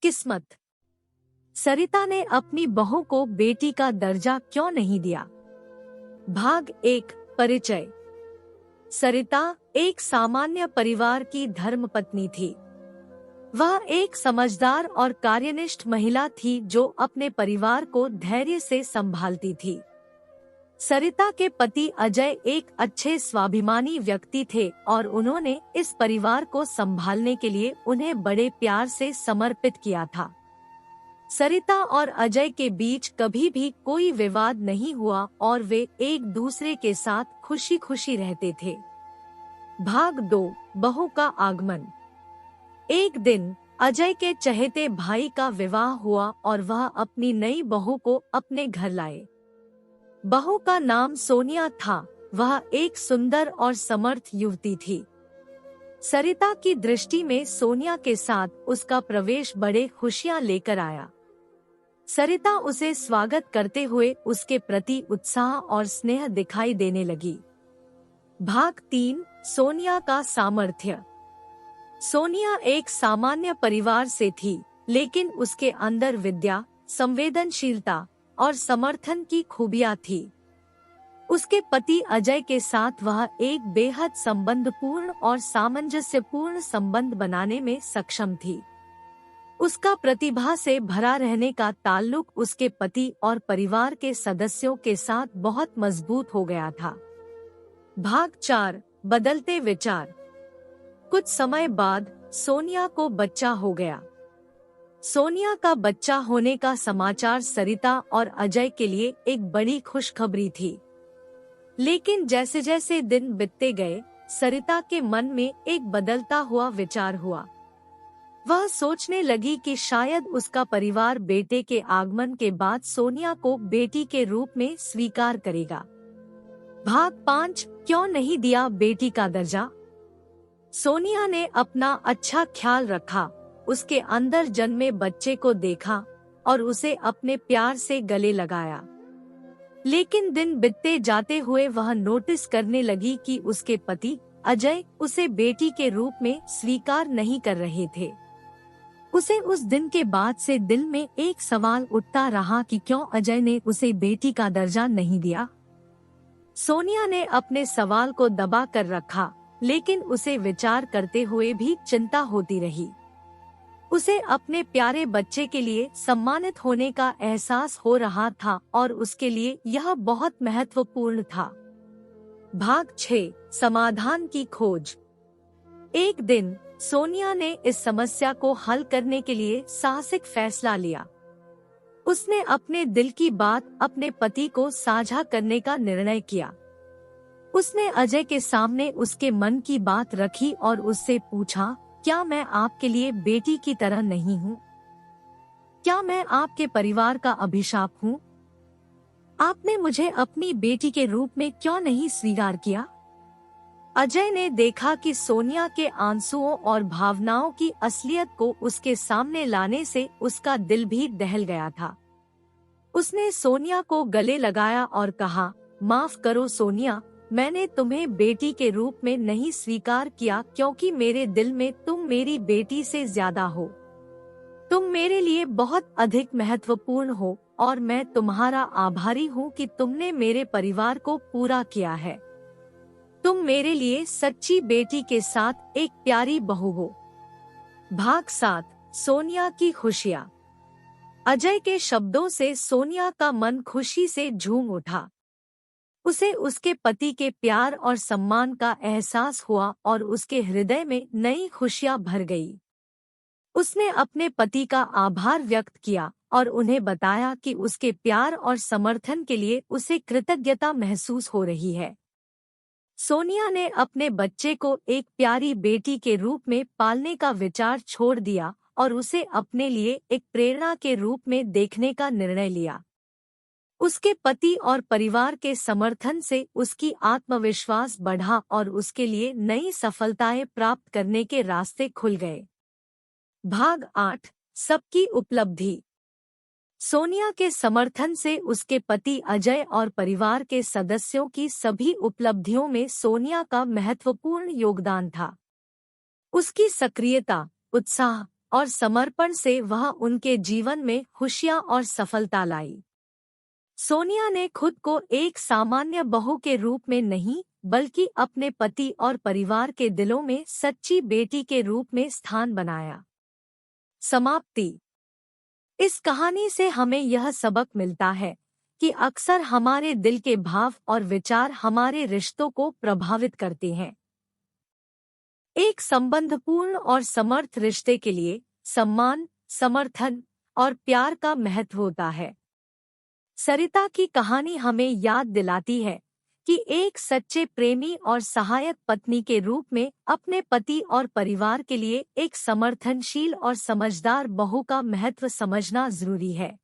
किस्मत। सरिता ने अपनी बहू को बेटी का दर्जा क्यों नहीं दिया? भाग 1। परिचय। सरिता एक सामान्य परिवार की धर्मपत्नी थी। वह एक समझदार और कार्यनिष्ठ महिला थी जो अपने परिवार को धैर्य से संभालती थी। सरिता के पति अजय एक अच्छे स्वाभिमानी व्यक्ति थे और उन्होंने इस परिवार को संभालने के लिए उन्हें बड़े प्यार से समर्पित किया था। सरिता और अजय के बीच कभी भी कोई विवाद नहीं हुआ और वे एक दूसरे के साथ खुशी खुशी रहते थे। भाग 2। बहू का आगमन। एक दिन अजय के चहेते भाई का विवाह हुआ और वह अपनी नई बहू को अपने घर लाए। बहू का नाम सोनिया था। वह एक सुंदर और समर्थ युवती थी। सरिता की दृष्टि में सोनिया के साथ उसका प्रवेश बड़े खुशियां लेकर आया। सरिता उसे स्वागत करते हुए उसके प्रति उत्साह और स्नेह दिखाई देने लगी। भाग 3। सोनिया का सामर्थ्य। सोनिया एक सामान्य परिवार से थी, लेकिन उसके अंदर विद्या, संवेदनशीलता और समर्थन की खूबियां थी। उसके पति अजय के साथ वह एक बेहद संबंधपूर्ण और सामंजस्यपूर्ण संबंध बनाने में सक्षम थी। उसका प्रतिभा से भरा रहने का ताल्लुक उसके पति और परिवार के सदस्यों के साथ बहुत मजबूत हो गया था। भाग 4। बदलते विचार। कुछ समय बाद सोनिया को बच्चा हो गया। सोनिया का बच्चा होने का समाचार सरिता और अजय के लिए एक बड़ी खुशखबरी थी। लेकिन जैसे जैसे दिन बीतते गए, सरिता के मन में एक बदलता हुआ विचार हुआ। वह सोचने लगी कि शायद उसका परिवार बेटे के आगमन के बाद सोनिया को बेटी के रूप में स्वीकार करेगा। भाग 5। क्यों नहीं दिया बेटी का दर्जा? सोनिया ने अपना अच्छा ख्याल रखा, उसके अंदर जन्मे बच्चे को देखा और उसे अपने प्यार से गले लगाया। लेकिन दिन बीतते जाते हुए वह नोटिस करने लगी कि उसके पति अजय उसे बेटी के रूप में स्वीकार नहीं कर रहे थे। उसे उस दिन के बाद से दिल में एक सवाल उठता रहा कि क्यों अजय ने उसे बेटी का दर्जा नहीं दिया। सोनिया ने अपने सवाल को दबा कर रखा, लेकिन उसे विचार करते हुए भी चिंता होती रही। उसे अपने प्यारे बच्चे के लिए सम्मानित होने का एहसास हो रहा था और उसके लिए यह बहुत महत्वपूर्ण था। भाग 6। समाधान की खोज। एक दिन सोनिया ने इस समस्या को हल करने के लिए साहसिक फैसला लिया। उसने अपने दिल की बात अपने पति को साझा करने का निर्णय किया। उसने अजय के सामने उसके मन की बात रखी और उससे पूछा, क्या मैं आपके लिए बेटी की तरह नहीं हूँ? क्या मैं आपके परिवार का अभिशाप हूँ? आपने मुझे अपनी बेटी के रूप में क्यों नहीं स्वीकार किया? अजय ने देखा कि सोनिया के आंसुओं और भावनाओं की असलियत को उसके सामने लाने से उसका दिल भी दहल गया था। उसने सोनिया को गले लगाया और कहा, माफ करो सोनिया, मैंने तुम्हें बेटी के रूप में नहीं स्वीकार किया क्योंकि मेरे दिल में तुम मेरी बेटी से ज्यादा हो। तुम मेरे लिए बहुत अधिक महत्वपूर्ण हो और मैं तुम्हारा आभारी हूँ कि तुमने मेरे परिवार को पूरा किया है। तुम मेरे लिए सच्ची बेटी के साथ एक प्यारी बहू हो। भाग 7। सोनिया की खुशियाँ। अजय के शब्दों से सोनिया का मन खुशी से झूम उठा। उसे उसके पति के प्यार और सम्मान का एहसास हुआ और उसके हृदय में नई खुशियां भर गई। उसने अपने पति का आभार व्यक्त किया और उन्हें बताया कि उसके प्यार और समर्थन के लिए उसे कृतज्ञता महसूस हो रही है। सोनिया ने अपने बच्चे को एक प्यारी बेटी के रूप में पालने का विचार छोड़ दिया और उसे अपने लिए एक प्रेरणा के रूप में देखने का निर्णय लिया। उसके पति और परिवार के समर्थन से उसकी आत्मविश्वास बढ़ा और उसके लिए नई सफलताएं प्राप्त करने के रास्ते खुल गए। भाग 8। सबकी उपलब्धि। सोनिया के समर्थन से उसके पति अजय और परिवार के सदस्यों की सभी उपलब्धियों में सोनिया का महत्वपूर्ण योगदान था। उसकी सक्रियता, उत्साह और समर्पण से वह उनके जीवन में खुशियां और सफलता लाई। सोनिया ने खुद को एक सामान्य बहू के रूप में नहीं, बल्कि अपने पति और परिवार के दिलों में सच्ची बेटी के रूप में स्थान बनाया। समाप्ति। इस कहानी से हमें यह सबक मिलता है कि अक्सर हमारे दिल के भाव और विचार हमारे रिश्तों को प्रभावित करते हैं। एक संबंधपूर्ण और समर्थ रिश्ते के लिए सम्मान, समर्थन और प्यार का महत्व होता है। सरिता की कहानी हमें याद दिलाती है कि एक सच्चे प्रेमी और सहायक पत्नी के रूप में अपने पति और परिवार के लिए एक समर्थनशील और समझदार बहू का महत्व समझना जरूरी है।